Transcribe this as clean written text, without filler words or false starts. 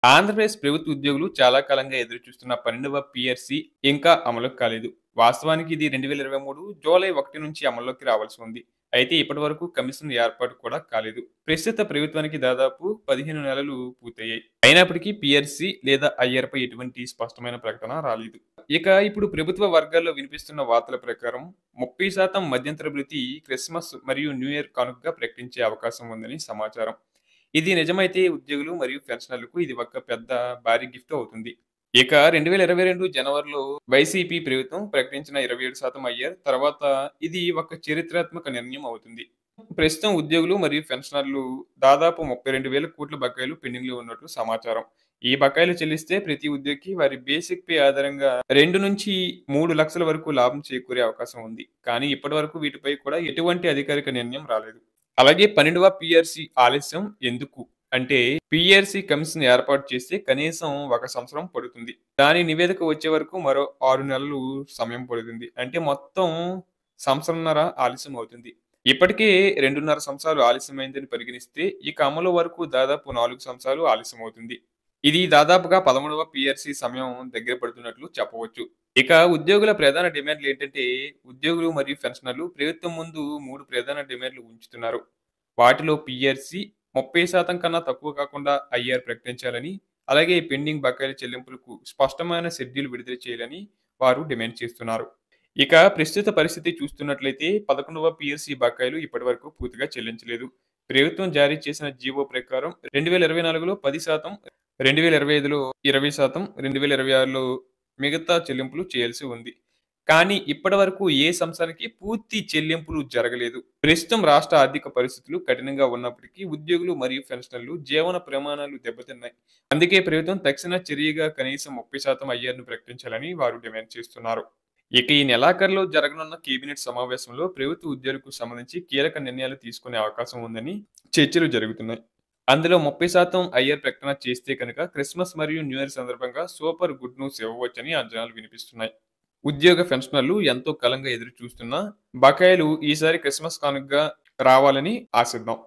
ఆంధ్రప్రదేశ్ ప్రభుత్వ ఉద్యోగులు చాలా కాలంగా ఎదురుచూస్తున్న 12వ పీఆర్సీ ఇంకా అమలుకి కాలేదు. వాస్తవానికి ఇది 2023 జూలై 1 నుంచి అమల్లోకి రావాల్సి ఉంది. అయితే ఇప్పటివరకు కమిషన్ ఏర్పాటు కూడా కాలేదు. ప్రస్తుత ప్రభుత్వానికి దాదాపు 15 నెలలు పూర్తయ్యాయి. అయినప్పటికీ పీఆర్సీ లేదా ఐఆర్‌పై ఎటువంటి స్పష్టమైన ప్రకటన రాలేదు. ఇప్పుడు ప్రభుత్వ వర్గాల్లో వినిపిస్తున్న వార్తల ప్రకారం 30% మధ్యంతర భృతి క్రిస్మస్ మరియు న్యూ ఇయర్ కానుకగా ప్రకటించే అవకాశం ఉందని సమాచారం. ఇది నిజమైతే ఉద్యోగులు మరియు పెన్షనర్లకు ఇది ఒక పెద్ద భారీ గిఫ్ట్ అవుతుంది. 2022 జనవరిలో వైసీపీ ప్రభుత్వం ప్రకటించిన 27% అయ్యారు. తర్వాత ఇది ఒక చరిత్రాత్మక నిర్ణయం అవుతుంది. ప్రస్తుతం ఉద్యోగులు మరియు పెన్షనర్లు దాదాపు 32,000 కోట్ల బకాయిలు పెండింగ్‌లో ఉన్నట్లు సమాచారం. ఈ బకాయిలు చెల్లిస్తే ప్రతి ఉద్యోగికి వారి బేసిక్ పే ఆధారంగా 2-3 లక్షల వరకు లాభం చేకూరే అవకాశం ఉంది. కానీ ఇప్పటివరకు వీటిపై కూడా ఎటువంటి అధికారిక నిర్ణయం రాలేదు. అలాగే 12వ పీఆర్సీ ఆలస్యం ఎందుకు? అంటే పీఆర్సీ కమిషన్ ఏర్పాటు చేస్తే కనీసం 1 సంవత్సరం పడుతుంది. దాని నివేదిక వచ్చే వరకు మరో 6 నెలలు సమయం పడుతుంది. అంటే మొత్తం సంవత్సరంన్నర ఆలస్యం అవుతుంది. ఇప్పటికే 2.5 సంవత్సరాలు ఆలస్యమైందని పరిగణిస్తే ఇక అమలు వరకు దాదాపు 4 సంవత్సరాలు ఆలస్యమవుతుంది. ఇది దాదాపుగా 13వ పీఆర్సీ సమయం దగ్గర పడుతున్నట్లు చెప్పవచ్చు. ఉద్యోగుల ప్రధాన డిమాండ్‌లేంటంటే, ఉద్యోగులు మరియు పెన్షనర్లు ప్రభుత్వం ముందు 3 ప్రధాన డిమాండ్‌లు ఉంచుతున్నారు. వాటిలో పీఆర్సీ 30% కన్నా తక్కువ కాకుండా ఐఆర్ ప్రకటించాలని, అలాగే పెండింగ్ బకాయిల చెల్లింపులకు స్పష్టమైన షెడ్యూల్ విడుదల చేయాలని వారు డిమాండ్ చేస్తున్నారు. ప్రస్తుత పరిస్థితి చూస్తున్నట్లయితే 11వ పీఆర్సీ బకాయిలు ఇప్పటివరకు పూర్తిగా చెల్లించలేదు. ప్రభుత్వం జారీ చేసిన జీవో ప్రకారం 2024లో 10%, 2025లో 20%, 2026లో మిగతా చెల్లింపులు చేయాల్సి ఉంది. కానీ ఇప్పటివరకు ఏ సంస్థకి పూర్తి చెల్లింపులు జరగలేదు. ప్రస్తుతం రాష్ట్ర ఆర్థిక పరిస్థితులు కఠినంగా ఉన్నప్పటికీ ఉద్యోగులు మరియు పెన్షనర్లు జీవన ప్రమాణాలు దెబ్బతిన్నాయి. అందుకే ప్రభుత్వం తక్షణ చర్యగా కనీసం 30% ఐఆర్‌ను ప్రకటించాలని వారు డిమాండ్ చేస్తున్నారు. ఈ నెలాఖరులో జరగనున్న కేబినెట్ సమావేశంలో ప్రభుత్వ ఉద్యోగులకు సంబంధించి కీలక నిర్ణయాలు తీసుకునే అవకాశం ఉందని చర్చలు జరుగుతున్నాయి. అందులో 30% ఐఆర్ ప్రకటన చేస్తే కనుక క్రిస్మస్ మరియు న్యూ ఇయర్ సందర్భంగా సూపర్ గుడ్ న్యూస్ ఇవ్వవచ్చని అంచనాలు వినిపిస్తున్నాయి. ఉద్యోగ పెన్షనర్లు ఎంతో కాలంగా ఎదురు చూస్తున్న బకాయిలు ఈసారి క్రిస్మస్ కానుకగా రావాలని ఆశిద్దాం.